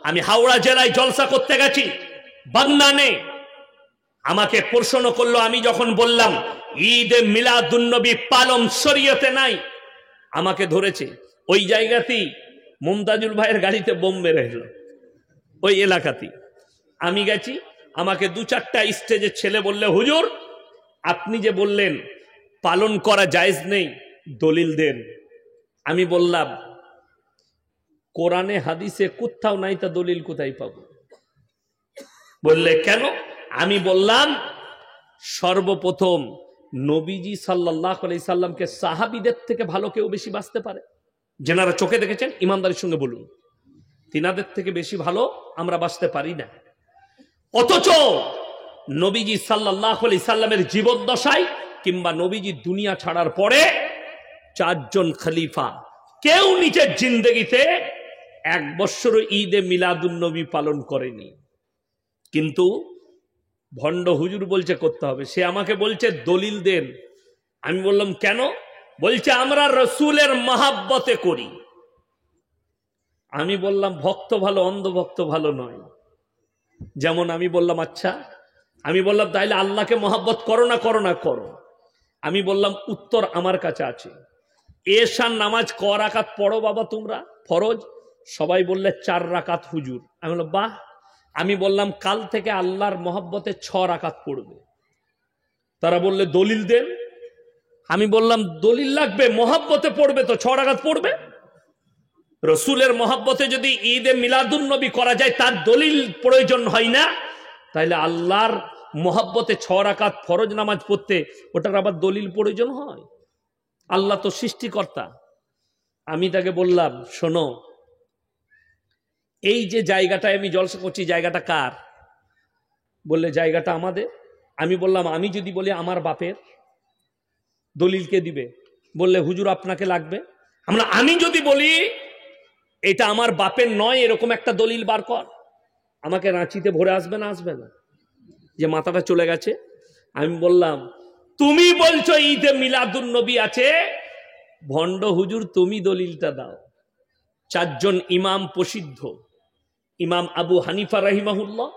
আমি হাওড়া জেলায় জলসা করতে গেছি, বাগনানে। আমাকে প্রশ্ন করলো, আমি যখন বললাম ঈদে মিলাদুন্নবী পালন শরীয়তে নাই, আমাকে ধরেছে। ওই জায়গাতেই মুমতাজুল ভাইয়ের গাড়িতে বোম মেরে এলো, ওই এলাকাতেই আমি গেছি। আমাকে 2-4টা স্টেজের ছেলে বললে, হুজুর আপনি যে বললেন পালন করা জায়েজ নেই, দলিল দেন। আমি বললাম কোরআনে হাদিসে কোথাও নাই, তা দলিল কোথায় পাবো? বললে কেন? আমি বললাম সর্বপ্রথম নবীজি সাল্লাল্লাহু আলাইহি সাল্লামকে সাহাবীদের থেকে ভালো কেউ বেশি বাঁচতে পারে? যেনারা চোখে দেখেছেন ইমানদারির সঙ্গে বলুন, তিনাদের থেকে বেশি ভালো আমরা বাঁচতে পারি না। অথচ নবীজি সাল্লাল্লাহু আলাইহি সাল্লামের জীবদ্দশায় কিংবা নবীজি দুনিয়া ছাড়ার পরে 4 জন খলিফা কেউ নিজের জিন্দেগিতে 1 বছর ঈদে মিলাদুন্নবী পালন করেনি। কিন্তু ভণ্ড হুজুর বলছে করতে হবে। সে আমাকে বলছে দলিল দেন। আমি বললাম কেন? বলছে আমরা রসুলের মহাব্বতে করি। আমি বললাম ভক্ত ভালো, অন্ধভক্ত ভালো নয়। যেমন আমি বললাম আচ্ছা, আমি বললাম তাইলে আল্লাহকে মহাব্বত করো না করো না? করো। আমি বললাম উত্তর আমার কাছে আছে। এশার নামাজ ক রাকাত পড়ো বাবা তোমরা ফরজ? সবাই বললে 4 রাকাত হুজুর। আমি বললাম বাহ। আমি বললাম কাল থেকে আল্লাহর মহব্বতে 6 রাকাত পড়বে। তারা বললে দলিল দেন। আমি বললাম দলিল লাগবে? মহব্বতে পড়বে তো 6 রাকাত পড়বে। রসুলের মহব্বতে যদি ঈদে মিলাদুন্নবী করা যায়, তার দলিল প্রয়োজন হয় না? তাইলে আল্লাহর মহব্বতে 6 রাকাত ফরজ নামাজ পড়তে ওটার আবার দলিল প্রয়োজন হয়? আল্লাহ তো সৃষ্টিকর্তা। আমি তাকে বললাম শোনো, এই যে জায়গাটায় আমি জলসা করছি, জায়গাটা কার? বললে জায়গাটা আমাদের। আমি বললাম আমি যদি বলি আমার বাপের, দলিল কে দিবে? বললে হুজুর আপনাকে লাগবে। আমি যদি বলি এটা আমার বাপের নয়, এরকম একটা দলিল বার কর, আমাকে রাঁচিতে ভরে আসবে না? আসবে না? যে মাথাটা চলে গেছে। আমি বললাম তুমি বলছো ঈদে মিলাদুন্নবী আছে, ভণ্ড হুজুর তুমি দলিলটা দাও। 4 জন ইমাম প্রসিদ্ধ, ইমাম আবু হানিফা রাহিমাহুল্লাহ,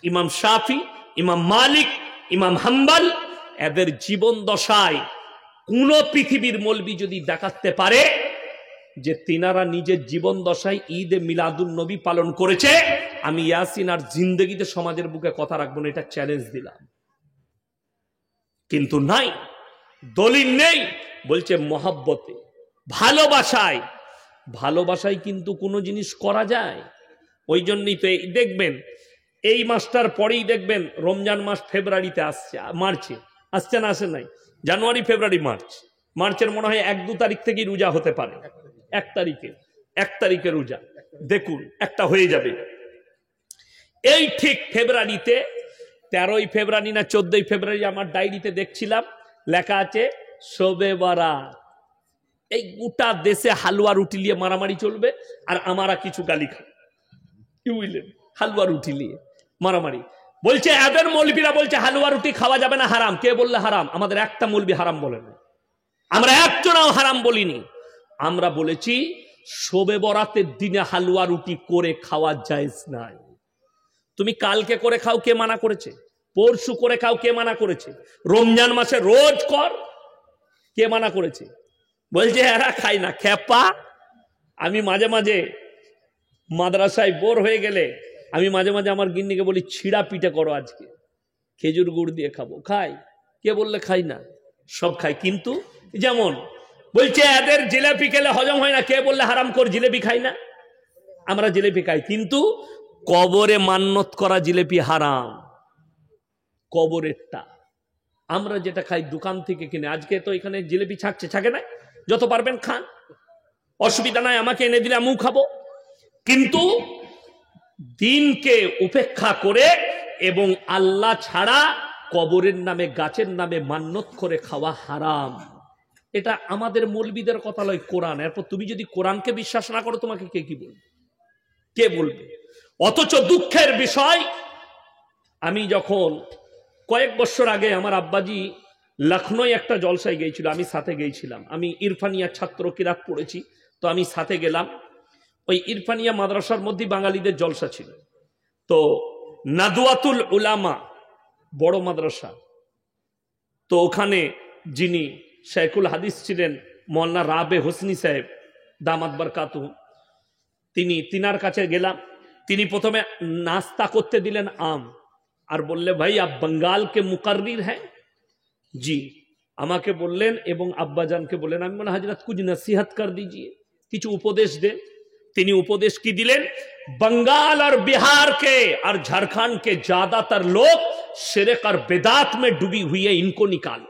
ইমাম শাফি, ইমাম মালিক, ইমাম হাম্বল, এদের জীবন দশায় কোন পৃথিবীর মৌলবি যদি দেখাতে পারে যে তিনারা নিজের জীবন দশায় ঈদে মিলাদুন্নবী পালন করেছে, আমি ইয়াসিন আর জিন্দেগিতে সমাজের বুকে কথা রাখবো না, এটা চ্যালেঞ্জ দিলাম। কিন্তু নাই, দলিল নেই। বলছে মহব্বতে, ভালোবাসায়। ভালোবাসায় কিন্তু কোনো জিনিস করা যায়। ওই জন্যই তো দেখবেন এই মাসটার পরেই দেখবেন রমজান মাস ফেব্রুয়ারিতে আসছে, মার্চে আসছে না? আসে নাই? জানুয়ারি ফেব্রুয়ারি মার্চ, মার্চের মনে হয় 1-2 তারিখ থেকেই রোজা হতে পারে। 1 তারিখে রোজা, দেখুন একটা হয়ে যাবে। এই ঠিক ফেব্রুয়ারিতে 13ই ফেব্রুয়ারি না 14ই ফেব্রুয়ারি আমার ডায়েরিতে দেখছিলাম লেখা আছে শবে বরাত। এই গোটা দেশে হালুয়া রুটি নিয়ে মারামারি চলবে, আর আমরা কিছু গালি খাই। কি বুঝলেন? হালুয়া রুটি নিয়ে মারামারি। বলছে এদের মৌলবীরা বলছে হালুয়া রুটি খাওয়া যাবে না, হারাম। কে বললে হারাম? আমাদের একটা মৌলবী হারাম বলে না, আমরা একজনও হারাম বলিনি। আমরা বলেছি শবে বরাতের দিনে হালুয়া রুটি করে খাওয়া জায়েজ নাই। তুমি কালকে করে খাও, কে মানা করেছে? পরশু করে খাও, কে মানা করেছে? রমজান মাসে রোজ কর, কে মানা করেছে? বলছে এরা খাই না, খেপা। আমি মাঝে মাঝে মাদ্রাসায় বোর হয়ে গেলে আমি মাঝে মাঝে আমার গিন্নিকে বলি ছিড়া পিঠে করো আজকে, খেজুর গুড় দিয়ে খাবো। খাই। কে বললে খাই না? সব খাই। কিন্তু যেমন বলছে এদের জিলেপি খেলে হজম হয় না, কে বললে হারাম কর জিলেপি খাই না? আমরা জিলেপি খাই, কিন্তু কবরে মান্নত করা জিলেপি হারাম, কবরেরটা। আমরা যেটা খাই দোকান থেকে কিনে, আজকে তো এখানে জিলেপি ছাকছে, ছাকে না? যত পারবেন খান, অসুবিধা নাই, আমাকে এনে দিলে আমিও খাবো। কিন্তু দিনকে উপেক্ষা করে এবং আল্লাহ ছাড়া কবরের নামে, গাছের নামে মান্নত করে খাওয়া হারাম। এটা আমাদের মৌলবীদের কথা নয়, কোরআন। এরপর তুমি যদি কোরআনকে বিশ্বাস না করো, তোমাকে কে কি বলবে? কে বলবে? অথচ দুঃখের বিষয়, আমি যখন কয়েক বছর আগে আমার আব্বাজি লখনৌ একটা জলসায় গিয়েছিল, আমি সাথে গিয়েছিলাম। আমি ইরফানিয়া ছাত্র কিরাত পড়েছি, তো আমি সাথে গেলাম। ওই ইরফানিয়া মাদ্রাসার মধ্যে বাঙালিদের জলসা ছিল। তো নাদওয়াতুল উলামা বড় মাদ্রাসা, তো ওখানে যিনি শেখুল হাদিস ছিলেন মৌলানা রাবে হোসনি সাহেব দামাত বরকাতুহু, তিনার কাছে গেলাম। তিনি প্রথমে নাস্তা করতে দিলেন আম, আর বললে ভাই আপ বঙ্গাল কে মুকাররির হ্যাঁ? জি। আমাকে বললেন এবং আব্বাজানকে বললেন, আমি বললাম হযরত কুछ নসিহত কর दीजिए, কিছু উপদেশ দেন। তিনি উপদেশ কি দিলেন? बंगाल और बिहार के और झारखंड के ज्यादातर लोग शिरक और बिदात में डूबी हुई है, इनको निकालो,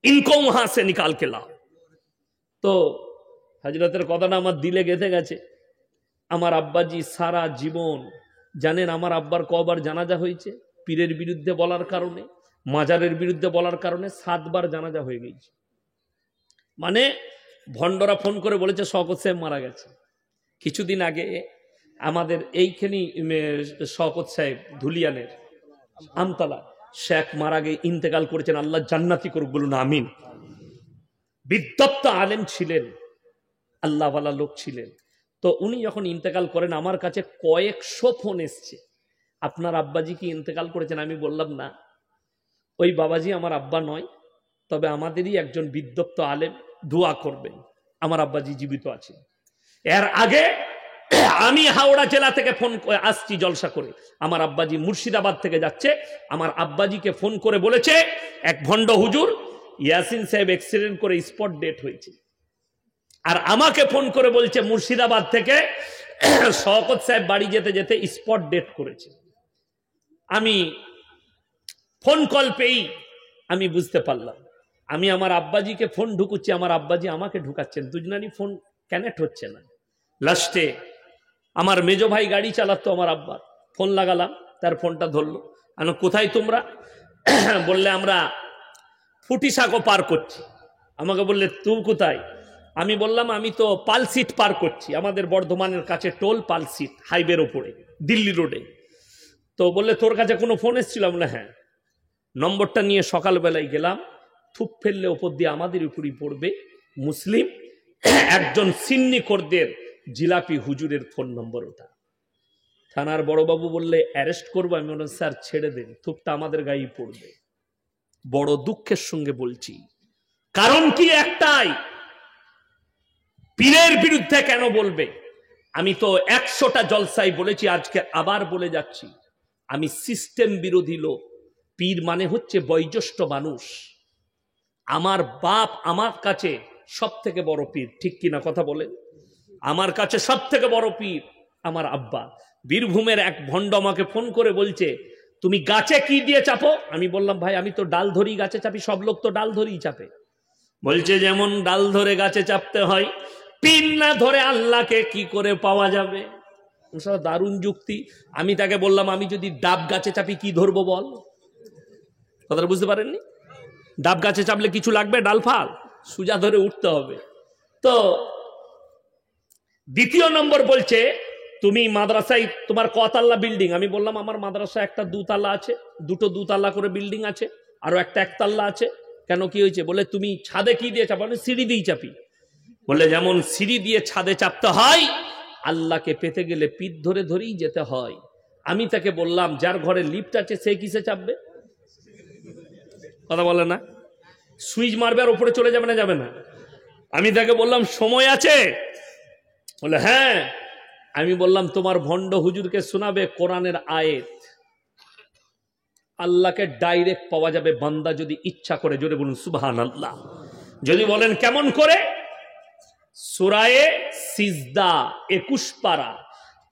इनको वहां से निकाल के लाओ। तो হযরতের কথাটা আমার দিলে গেঁথে গেছে। আমার আব্বাজি সারা জীবন জানেন আমার আব্বার কবার জানাজা হয়েছে? পীরের বিরুদ্ধে বলার কারণে, মাজারের বিরুদ্ধে বলার কারণে 7 বার জানাজা হয়ে গেছে। মানে ভণ্ডরা ফোন করে বলেছে শওকত সাহেব মারা গেছে। কিছুদিন আগে আমাদের এইখানে শওকত সাহেব ধুলিয়ানের আমতলা শেখ মারা গিয়ে ইন্তেকাল করেছেন, আল্লাহ জান্নাতি করুক, বলুন আমিন। বিদ্বত্ত আলেম ছিলেন, আল্লাহওয়ালা লোক ছিলেন। তো উনি যখন ইন্তেকাল করেন আমার কাছে কয়েকশো ফোন এসছে, আপনার আব্বাজি কি ইন্তেকাল করেছেন? আমি বললাম না, ওই বাবাজি আমার আব্বা নয়, তবে আমাদেরই একজন বিদ্বত্ত আলেম, দোয়া করবেন, আমার আব্বাজি জীবিত আছেন। এর আগে আমি হাওড়া জেলা থেকে ফোন আসছি জলসা করে, আমার আব্বাজি মুর্শিদাবাদ থেকে যাচ্ছে, আমার আব্বাজিকে ফোন করে বলেছে এক ভণ্ড হুজুর ইয়াসিন সাহেব অ্যাক্সিডেন্ট করে স্পট ডেট হয়েছে। আর আমাকে ফোন করে বলছে মুর্শিদাবাদ থেকে শওকত সাহেব বাড়ি যেতে যেতে স্পট ডেট করেছে। আমি ফোন কল পেয়েই আমি বুঝতে পারলাম, আমি আমার আব্বাজিকে ফোন ঢুকুচ্ছি, আমার আব্বাজি আমাকে ঢুকাচ্ছেন, দুজনারই ফোন কানেক্ট হচ্ছে না। লাস্টে আমার মেজো ভাই গাড়ি চালাতো, আমার আব্বা ফোন লাগালাম, তার ফোনটা ধরলো। আমি কোথায় তোমরা? বললে আমরা ফুটিসাঁকো পার করছি। আমাকে বললে তুই কোথায়? আমি বললাম আমি তো পালসিট পার করছি, আমাদের বর্ধমানের কাছে টোল পালসিট, হাইওয়ের ওপরে দিল্লি রোডে। তো বললে তোর কাছে কোনো ফোন এসেছিল? বলে হ্যাঁ। নম্বরটা নিয়ে সকালবেলায় গেলাম, থুপ ফেললে ওপর দিয়ে আমাদের উপরই পড়বে, মুসলিম একজন সিন্নি খোরদের জিলাপি হুজুরের ফোন নম্বর ওটা। থানার বড়বাবু বললে অ্যারেস্ট করবো। আমি বললাম স্যার ছেড়ে দেন, থুপটা আমাদের গায়েই পড়বে। বড় দুঃখের সঙ্গে বলছি, কারণ কি একটাই, পীরের বিরুদ্ধে কেন বলবে? আমি তো 100টা জলসাই বলেছি, আজকে আবার বলে যাচ্ছি, আমি সিস্টেম বিরোধী লোক। পীর মানে হচ্ছে বয়োজ্যেষ্ঠ মানুষ। আমার বাপ আমার কাছে সব থেকে বড় পীর, ঠিক কিনা কথা বলেন? আমার কাছে সব থেকে বড় পীর আমার আব্বা। বীরভূমের এক ভণ্ড আমাকে ফোন করে বলছে তুমি গাছে কি দিয়ে চাপো? আমি বললাম ভাই আমি তো ডাল ধরি গাছে চাপি, সব লোক তো ডাল ধরেই চাপে। বলছে যেমন ডাল ধরে গাছে চাপতে হয়, পীর না ধরে আল্লাহকে কি করে পাওয়া যাবে? দারুণ যুক্তি। আমি তাকে বললাম আমি যদি ডাব গাছে চাপি কি ধরবো বল? কথাটা বুঝতে পারেননি? ডাব গাছে চাপলে কিছু লাগবে? ডাল ফাল সুজা ধরে উঠতে হবে। তো দ্বিতীয় নম্বর বলছে তুমি মাদ্রাসায় তোমার কতলা বিল্ডিং? আমি বললাম আমার মাদ্রাসা একটা 2 তলা আছে, দুটো 2 তলা করে বিল্ডিং আছে, আরো একটা 1 তলা আছে। কেন কি হয়েছে? বলে তুমি ছাদে কি দিয়ে চাপো? আমি সিঁড়ি দিয়ে চাপি। বলে যেমন সিঁড়ি দিয়ে ছাদে চাপতে হয়, আল্লাহকে পেতে গেলে পিঠ ধরে ধরেই যেতে হয়। আমি তাকে বললাম যার ঘরে লিফট আছে সে কিসে চাপবে? কথা বলে না, সুইচ মারবে আর উপরে চলে যাবে না? যাবে না। আমি তাকে বললাম সময় আছে? বলে হ্যাঁ। আমি বললাম তোমার ভণ্ড হুজুরকে শোনাবে কোরআনের আয়াত, আল্লাহকে ডাইরেক্ট পাওয়া যাবে বান্দা যদি ইচ্ছা করে। জোরে বলুন সুবহানাল্লাহ। যদি বলেন কেমন করে? সূরায়ে সিজদা 21 পারা,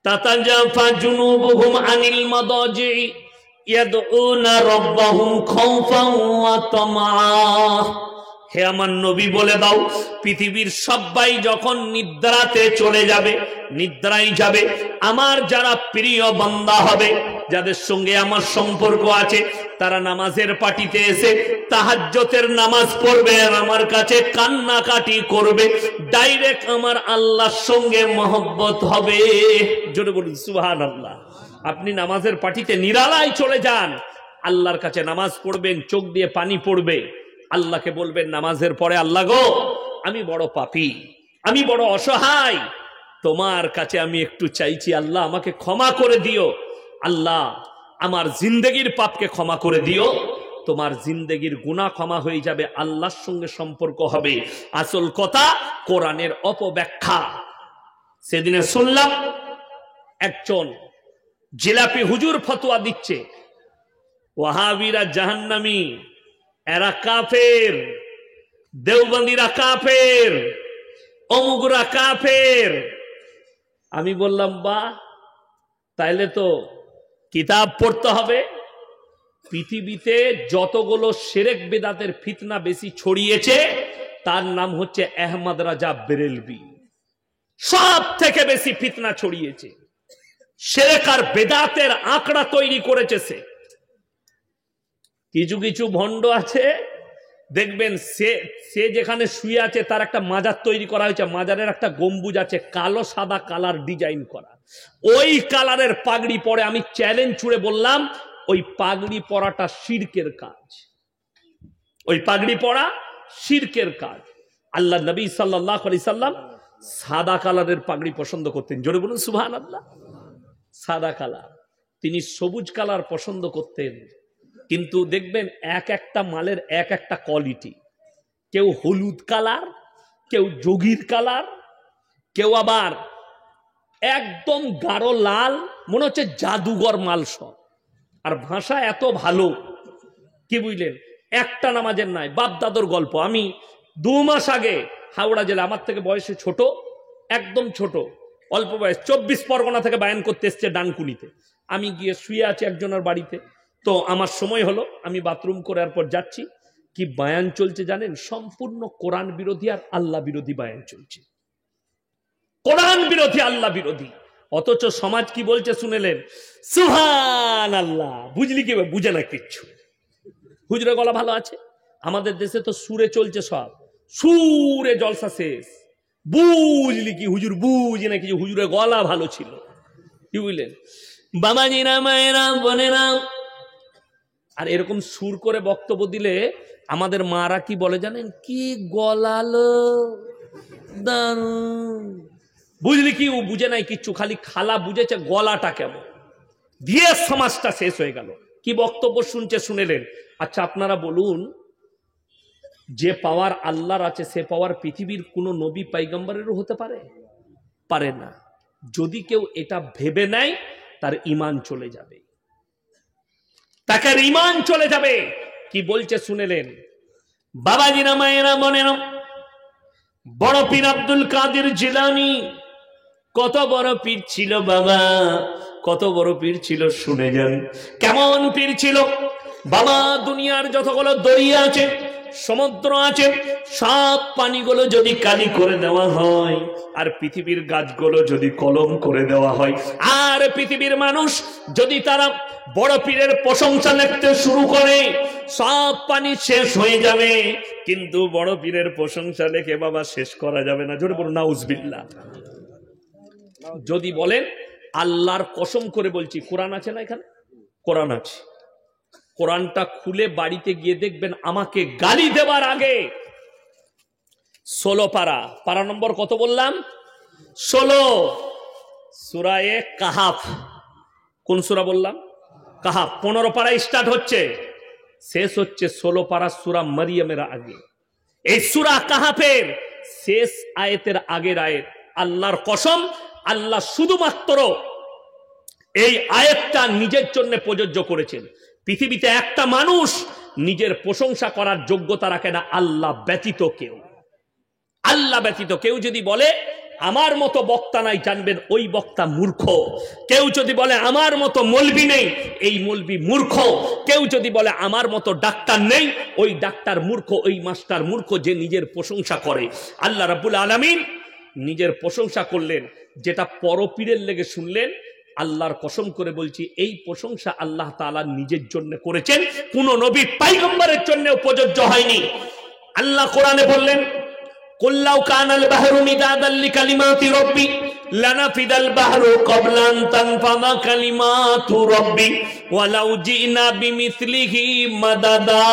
তাতাজাফা জুনুবুহুম আনিল মাদাজি ইয়াদউনা রাব্বাহুম খাওফান ওয়া তামা। হে আমার নবী বলে দাও পৃথিবীর সবাই যখন নিদ্রাতে চলে যাবে, নিদ্রায় যাবে, আমার যারা প্রিয় বান্দা হবে, যাদের সঙ্গে আমার সম্পর্ক আছে, তারা নামাজের পাটিতে এসে তাহাজ্জুদের নামাজ পড়বে আর আমার কাছে কান্নাকাটি করবে, ডাইরেক্ট আমার আল্লাহর সঙ্গে মহব্বত হবে। জোরে বলুন সুবহানাল্লাহ। আপনি নামাজের পাটিতে নিরালায় চলে যান, আল্লাহর কাছে নামাজ পড়বেন, চোখ দিয়ে পানি পড়বে, আল্লাহকে বলবেন নামাজের পরে আল্লাহ গো আমি বড় পাপী, আমি বড় অসহায়, তোমার কাছে আমি একটু চাইছি, আল্লাহ আমাকে ক্ষমা করে দিও, আল্লাহ আমার জিন্দেগির পাপকে ক্ষমা করে দিও। তোমার জিন্দেগির গুনাহ ক্ষমা হয়ে যাবে, আল্লাহর সঙ্গে সম্পর্ক হবে। আসল কথা কোরআনের অপব্যাখ্যা। সেদিনে শুনলাম একজন জিলাপি হুজুর ফতোয়া দিচ্ছে, ওয়াহাবিরা জাহান্নামী, এরা কাফের, দেওবন্দিরা কাফের, অমুকরা কাফের। আমি বললাম বাহ, তাইলে তো কিতাব পড়তে হবে। পৃথিবীতে যতগুলো শিরক বিদআতের ফিতনা বেশি ছড়িয়েছে তার নাম হচ্ছে আহমদ রাজা বেরেলভি। সব থেকে বেশি ফিতনা ছড়িয়েছে, শিরক আর বিদআতের আঁকড়া তৈরি করেছে সে। কিছু কিছু ভণ্ড আছে দেখবেন, সে যেখানে শুয়ে আছে তার একটা মাজার তৈরি করা হয়েছে, মাজারের একটা গম্বুজ আছে কালো সাদা কালার ডিজাইন করা, ওই কালারের পাগড়ি পরে। আমি চ্যালেঞ্জ ছুড়ে বললাম ওই পাগড়ি পরাটা শিরকের কাজ, ওই পাগড়ি পরা শিরকের কাজ। আল্লাহ নবী সাল্লাল্লাহু আলাইহি সাল্লাম সাদা কালারের পাগড়ি পছন্দ করতেন, জোরে বলুন সুবহানাল্লাহ। সাদা কালার, তিনি সবুজ কালার পছন্দ করতেন। কিন্তু দেখবেন এক একটা মালের এক একটা কোয়ালিটি, কেউ হলুদ কালার, কেউ যোগীর কালার, কেউ আবার একদম গাঢ় লাল, মনে হচ্ছে জাদুঘর মাল সব। আর ভাষা এত ভালো, কি বুঝলেন, একটা নামাজের নাই, বাপ দাদর গল্প। আমি 2 মাস আগে হাওড়া জেলা, আমার থেকে বয়সে ছোট, একদম ছোট, অল্প বয়স, 24 পরগনা থেকে বায়ান করতে এসছে ডানকুনিতে। আমি গিয়ে শুয়ে আছি একজনের বাড়িতে, তো আমার সময় হলো, আমি বাথরুম করার পর যাচ্ছি, কি বায়ান চলছে জানেন? সম্পূর্ণ কোরআন বিরোধী আর আল্লাহ বিরোধী বায়ান চলছে, কোরআন বিরোধী আল্লাহ বিরোধী। অথচ সমাজ কি বলছে শুনেলেন? সুবহানাল্লাহ। বুঝলি কি? বুঝে না কিচ্ছু। হুজুরের গলা ভালো আছে, আমাদের দেশে তো সুরে চলছে সব, সুরে জলসা শেষ। বুঝলি কি? হুজুর বুঝি না কিছু, হুজুরের গলা ভালো ছিল। কি বুঝলেন বাবাজিরা, মায়েরা, বোনেরা? আর এরকম সুর করে বক্তব্য দিলে আমাদের মারা কি বলে জানেন? কি গলালো দারুন। বুঝলি কি? ও বুঝে নাই কিচ্ছু, খালি খালা বুঝেছে গলাটা কেমন, দিয়ে সমাজটা শেষ হয়ে গেল। কি বক্তব্য শুনছে শুনেলেন? আচ্ছা আপনারা বলুন, যে পাওয়ার আল্লাহর আছে সে পাওয়ার পৃথিবীর কোন নবী পয়গম্বরেরও হতে পারে? পারে না। যদি কেউ এটা ভেবে নেয় তার ঈমান চলে যাবে, তাকে ঈমান চলে যাবে। কি বলছে শুনেলেন? বাবাজিরা, মায়েরা, বোনেরা, বড় পীর আব্দুল কাদের জিলানী কত বড় পীর ছিল বাবা, কত বড় পীর ছিল শুনে যান। কেমন পীর ছিল বাবা? দুনিয়ার যতগুলো দরিয়া আছে, সমুদ্র আছে, সব পানিগুলো যদি কালি করে দেওয়া হয়, আর পৃথিবীর গাছগুলো যদি কলম করে দেওয়া হয়, আর পৃথিবীর মানুষ যদি তারা বড় পীরের প্রশংসা লিখতে শুরু করে, সব পানি শেষ হয়ে যাবে, কিন্তু বড় পীরের প্রশংসা লিখে বাবা শেষ করা যাবে না। জোরে বলুন নাউজুবিল্লাহ। যদি বলেন আল্লাহর কসম করে বলছি, কোরআন আছে না এখানে? কোরআন আছে। কোরআনটা খুলে বাড়িতে গিয়ে দেখবেন, আমাকে গালি দেবার আগে 16 পারা, পারা নম্বর কত বললাম? 16, সূরায়ে কাহাফ। কোন সূরা বললাম? কাহাফ। 15 পারায় স্টার্ট হচ্ছে, শেষ হচ্ছে 16 পারা সূরা মারিয়ামের আগে। এই সূরা কাহাফের শেষ আয়াতের আগের আয়াত। আল্লাহর কসম, আল্লাহ শুধুমাত্র এই আয়াতটা নিজের জন্য প্রযোজ্য করেছেন। পৃথিবীতে একটা মানুষ নিজের প্রশংসা করার যোগ্যতা রাখে না আল্লাহ ব্যতীত কেউ। আল্লাহ ব্যতীত কেউ যদি বলে আমার মতো বক্তা নাই, জানবেন ওই বক্তা মূর্খ। কেউ যদি বলে আমার মতো মৌলবি নেই, এই মৌলবি মূর্খ। কেউ যদি বলে আমার মতো ডাক্তার নেই, ওই ডাক্তার মূর্খ, ওই মাস্টার মূর্খ, যে নিজের প্রশংসা করে। আল্লাহ রাব্বুল আলামিন নিজের প্রশংসা করলেন, যেটা পরপীরের লেগে শুনলেন। আল্লাহর কসম করে বলছি, এই প্রশংসা আল্লাহ তাআলা নিজের জন্য করেছেন, কোন নবী পয়গম্বরের জন্য প্রযোজ্য হয়নি। আল্লাহ কোরআনে বললেন, কুল লাউ কানাল বাহরু মিদাদাল লিকালিমাতি রাব্বি লানাফিদাল বাহরু ক্বাবলা আন তানফাদা কালিমাতু রাব্বি ওয়ালাউ জিনা বিমিসলিহি মাদাদা।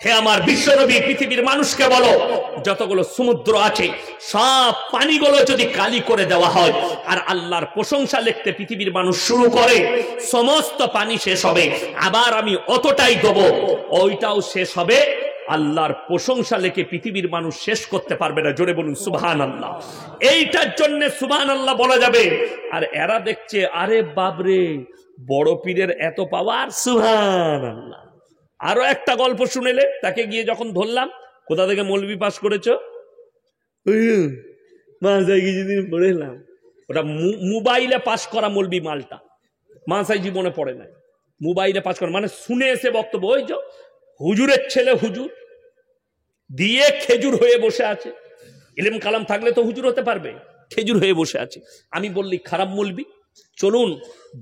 হে আমার বিশ্বনবী, পৃথিবীর মানুষকে বলো, যতগুলো সমুদ্র আছে সব পানিগুলো যদি কালি করে দেওয়া হয় আর আল্লাহর প্রশংসা লিখতে পৃথিবীর মানুষ শুরু করে, সমস্ত পানি শেষ হবে, আবার আমি অতটাই দেবো, ওইটাও শেষ হবে, আল্লাহর প্রশংসা লেখে পৃথিবীর মানুষ শেষ করতে পারবে না। জোরে বলুন সুবহানাল্লাহ। এইটার জন্য সুবহানাল্লাহ বলা যাবে। আর এরা দেখছে, আরে বাবরে, বড় পীরের এত পাওয়ার, সুবহানাল্লাহ। আরো একটা গল্প শুনেলে, তাকে গিয়ে যখন ধরলাম, কোথা থেকে মৌলবি পাস করেছো, কিছুদিন পড়েলাম, ওটা মোবাইলে পাস করা মৌলবি মালটা, মাসাই জীবনে পড়ে নাই, মোবাইলে পাস করা, মানে শুনে এসে বক্তব্য। ওই যে হুজুরের ছেলে হুজুর দিয়ে খেজুর হয়ে বসে আছে, ইলম কালাম থাকলে তো হুজুর হতে পারবে, খেজুর হয়ে বসে আছে। আমি বললি খারাপ মৌলবি। চলুন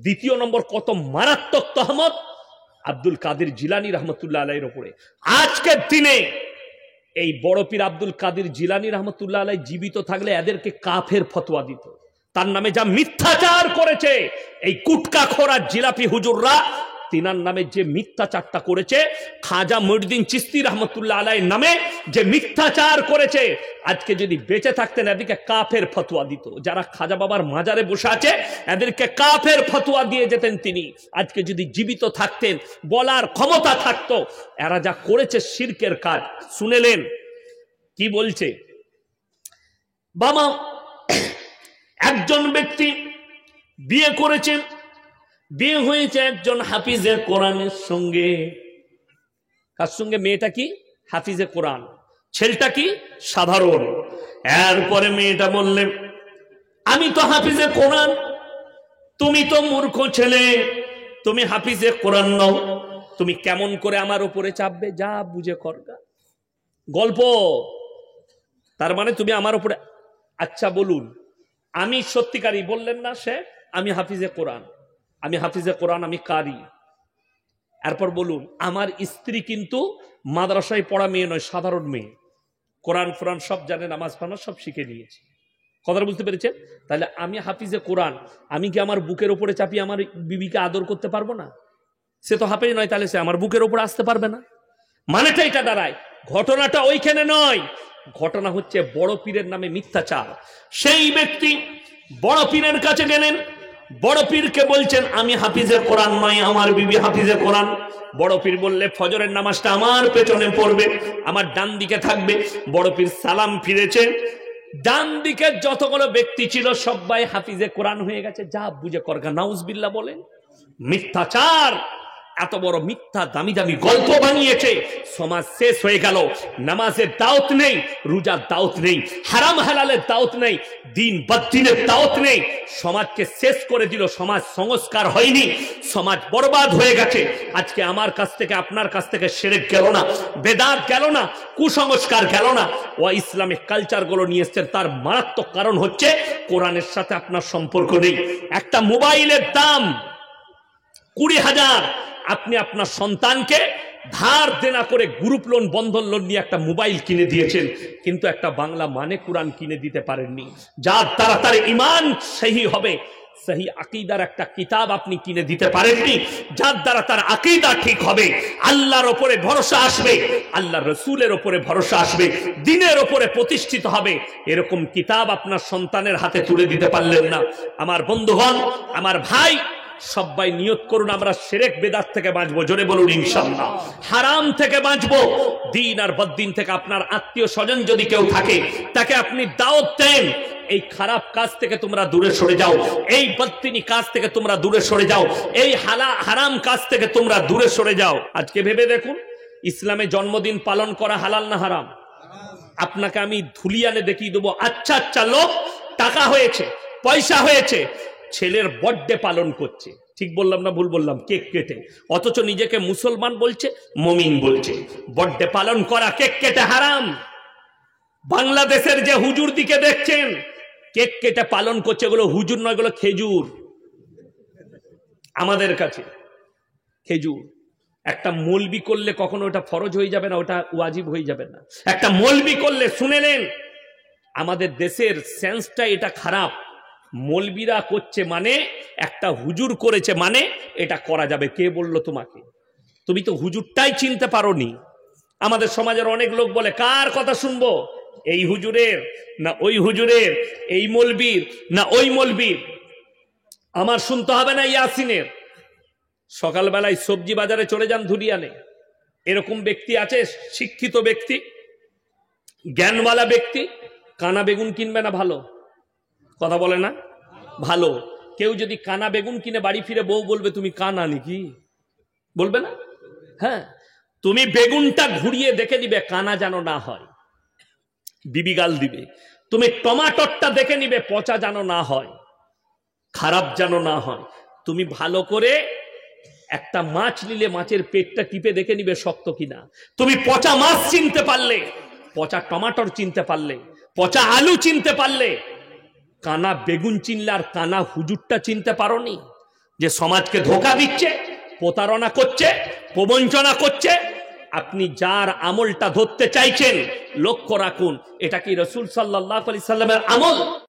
দ্বিতীয় নম্বর, কত মারাত্মক তহমত আব্দুল কাদের জিলানী রহমতুল্লাহ আলাইহির উপরে। আজকের দিনে এই বড় পীর আব্দুল কাদের জিলানী রহমতুল্লাহ আলাইহি জীবিত থাকলে এদেরকে কাফের ফতোয়া দিত। তার নামে যা মিথ্যাচার করেছে এই কুটকা খোরা জিলাপি হুজুররা, তিনার নামে যে মিথ্যাচারটা করেছে, খাজা মুইনুদ্দিন চিশতি রহমতুল্লাহ আলাইহির নামে যে মিথ্যাচার করেছে, আজকে যদি বেঁচে থাকতেন এদিকে কাফের ফতোয়া দিত। যারা খাজা বাবার মাজারে বসে আছে এদেরকে কাফের ফতোয়া দিয়ে যেতেন তিনি। আজকে যদি জীবিত থাকতেন, বলার ক্ষমতা থাকতো। এরা যা করেছে শিরকের কাজ। শুনেলেন কি বলছে? বাবা, একজন ব্যক্তি বিয়ে করেছেন, বিয়ে হয়েছে একজন হাফিজে কোরআনের সঙ্গে। কার সঙ্গে? মেয়েটা কি হাফিজে কোরআন, ছেলেটা কি সাধারণ। এরপরে মেয়েটা বললেন, আমি তো হাফিজে কোরআন, তুমি তো মূর্খ ছেলে, তুমি হাফিজে কোরআন নও, তুমি কেমন করে আমার উপরে চাপবে? যা বুঝে করগা গল্প। তার মানে তুমি আমার উপরে, আচ্ছা বলুন, আমি সত্যিকারই বললেন না সে, আমি হাফিজে কোরআন, আমি হাফিজে কোরআন, আমি কারি। এরপর বলুন, আমার স্ত্রী কিন্তু মাদ্রাসায় পড়া মেয়ে নয়, সাধারণ মেয়ে, কোরআন ফোরান সব জানে, নামাজ ফানা সব শিখে নিয়েছে। কথাটা বুঝতে পেরেছেন? তাহলে আমি হাফিজে কোরআন, আমি কি আমার বুকের উপরে চাপিয়ে আমার বিবিকে আদর করতে পারবো না? সে তো হাফেজ নয়, তাহলে সে আমার বুকের উপরে আসতে পারবে না। মানেটা এটা দাঁড়ায়, ঘটনাটা ওইখানে নয়, ঘটনা হচ্ছে বড় পীরের নামে মিথ্যাচার। সেই ব্যক্তি বড় পীরের কাছে গেলেন, বড় পীরকে বলছেন, আমি হাফিজে কোরআন নয়, আমার বিবি হাফিজে কোরআন। বড় পীর বললে, ফজরের নামাজটা আমার পেছনে পড়বে, আমার ডান দিকে থাকবে। বড় পীর সালাম ফিরেছে, ডান দিকে যতগুলো ব্যক্তি ছিল সবাই হাফিজে কোরআন হয়ে গেছে। যা বুঝে করগা, নাউজুবিল্লাহ বলেন। মিথ্যাচার, এত বড় মিথ্যা দামি দামি গল্প বানিয়েছে, সমাজ শেষ হয়ে গেল। নামাজের দাওয়াত নেই, রোজার দাওয়াত নেই, হারাম হালালের দাওয়াত নেই, দিন বদ্দিনের দাওয়াত নেই, সমাজকে শেষ করে দিল। সমাজ সংস্কার হয়নি, সমাজ বরবাদ হয়ে গেছে। আজকে আমার কাছ থেকে আপনার কাছ থেকে শিরক গেল না, বেদাত গেল না, কুসংস্কার গেল না, ও ইসলামিক কালচার গুলো নিয়ে এসছেন। তার মারাত্মক কারণ হচ্ছে কোরআনের সাথে আপনার সম্পর্ক নেই। একটা মোবাইলের দাম 20,000, আপনি আপনার সন্তানকে ধার দেনা করে গ্রুপ লোন, বন্ধন লোন নিয়ে একটা মোবাইল কিনে দিয়েছেন, কিন্তু একটা বাংলা মানে কোরআন কিনে দিতে পারেননি। যার দ্বারা তার ঈমান সহি হবে, সহি আকীদার একটা কিতাব আপনি কিনে দিতে পারেননি, যার দ্বারা তার আকীদা ঠিক হবে, আল্লাহর উপরে ভরসা আসবে, আল্লাহ রসুলের উপরে ভরসা আসবে, দ্বীনের উপরে প্রতিষ্ঠিত হবে, এরকম কিতাব আপনার সন্তানের হাতে তুলে দিতে পারলেন না। আমার বন্ধুগণ, আমার ভাই, সবাই নিয়ত করুন, আমরা শিরক বেদাত থেকে বাঁচবো। জোরে বলুন ইনশাআল্লাহ। হারাম থেকে বাঁচবো, দিন আর বদ্দিন থেকে। আপনার আত্মীয় স্বজন যদি কেউ থাকে, তাকে আপনি দাওয়াত দেন, এই খারাপ কাজ থেকে তোমরা দূরে সরে যাও, এই বদতিনি কাজ থেকে তোমরা দূরে সরে যাও, এই হারাম কাজ থেকে তোমরা দূরে সরে যাও। আজকে ভেবে দেখুন, ইসলামে জন্মদিন পালন করা হালাল না হারাম? আপনাকে আমি ধুলিয়ানে দেখিয়ে দেবো, আচ্ছা আচ্ছা লোক, টাকা হয়েছে, পয়সা হয়েছে, ছেলের বার্থডে পালন করছে, ঠিক বললাম না ভুল বললাম? কেক কেটে, অথচ নিজেকে মুসলমান বলছে, মুমিন বলছে। বার্থডে পালন করা, কেক কেটে হারাম। বাংলাদেশের যে হুজুর দিকে দেখছেন কেক কেটে পালন করছে, এগুলো হুজুর নয়, এগুলো খেজুর। আমাদের কাছে খেজুর। একটা মৌলবি করলে কখনো ওটা ফরজ হয়ে যাবে না, ওটা ওয়াজিব হয়ে যাবে না। একটা মৌলবি করলে, শুনেলেন, আমাদের দেশের সেন্সটা এটা খারাপ। মৌলবিরা করছে মানে, একটা হুজুর করেছে মানে এটা করা যাবে। কে বললো তোমাকে? তুমি তো হুজুরটাই চিনতে পারোনি। আমাদের সমাজের অনেক লোক বলে, কার কথা শুনবো, এই হুজুরের না ওই হুজুরের, এই মৌলবীর না ওই মৌলবীর, আমার শুনতে হবে না ইয়াসিনের। সকালবেলায় সবজি বাজারে চলে যান ধুলিয়ানে, এরকম ব্যক্তি আছে, শিক্ষিত ব্যক্তি, জ্ঞানওয়ালা ব্যক্তি, কানা বেগুন কিনবে না ভালো কথা বলে না, ভালো। কেউ যদি কানা বেগুন কিনে বাড়ি ফিরে বউ বলবে তুমি কানা নাকি, বলবে না? হ্যাঁ, তুমি বেগুনটা ঘুরিয়ে দেখে দিবে কানা যেন না হয়, বিবি গাল দিবে। তুমি টমাটোরটা দেখে নিবে পচা যেন না হয়, খারাপ যেন না হয়। তুমি ভালো করে একটা মাছ নিলে মাছের পেটটা টিপে দেখে নিবে শক্ত কিনা। তুমি পচা মাছ চিনতে পারলে, পচা টমাটোর চিনতে পারলে, পচা আলু চিনতে পারলে, কানা বেগুন চিনলে আর কানা হুজুরটা চিনতে পারোনি, যে সমাজকে ধোঁকা দিচ্ছে, প্রতারণা করছে, প্রবঞ্চনা করছে। আপনি যার আমলটা ধরতে চাইছেন লক্ষ্য রাখুন, এটা কি রাসূল সাল্লাল্লাহু আলাইহি সাল্লামের আমল?